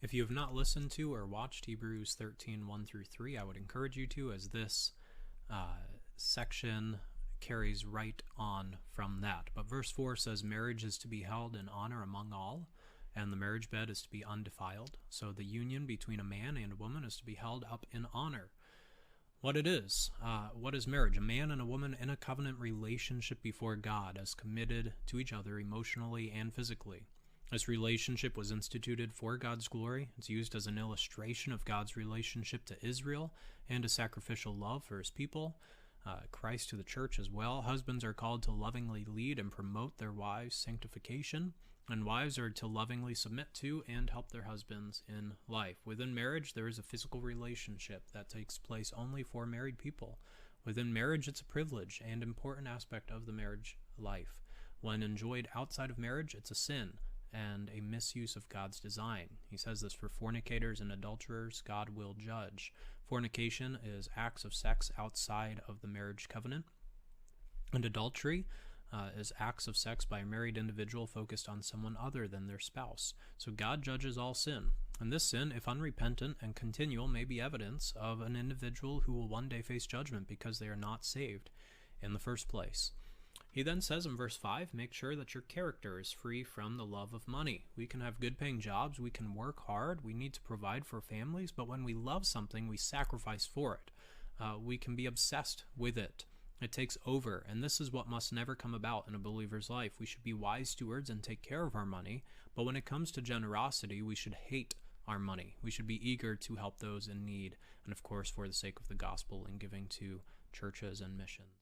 If you have not listened to or watched Hebrews 13, 1 through 3, I would encourage you to, as this section carries right on from that. But verse 4 says, marriage is to be held in honor among all, and the marriage bed is to be undefiled. So the union between a man and a woman is to be held up in honor. What it is, what is marriage? A man and a woman in a covenant relationship before God, as committed to each other emotionally and physically. This relationship was instituted for God's glory. It's used as an illustration of God's relationship to Israel and a sacrificial love for his people, Christ to the church as well. Husbands are called to lovingly lead and promote their wives' sanctification, and wives are to lovingly submit to and help their husbands in life. Within marriage, there is a physical relationship that takes place only for married people. Within marriage, it's a privilege and important aspect of the marriage life. When enjoyed outside of marriage, it's a sin and a misuse of God's design. He says this for fornicators and adulterers, God will judge. Fornication is acts of sex outside of the marriage covenant, and adultery is acts of sex by a married individual focused on someone other than their spouse. So God judges all sin. And this sin, if unrepentant and continual, may be evidence of an individual who will one day face judgment because they are not saved in the first place. He then says in verse 5, make sure that your character is free from the love of money. We can have good paying jobs, we can work hard, we need to provide for families, but when we love something, we sacrifice for it. We can be obsessed with it. It takes over, and this is what must never come about in a believer's life. We should be wise stewards and take care of our money, but when it comes to generosity, we should hate our money. We should be eager to help those in need, and of course for the sake of the gospel and giving to churches and missions.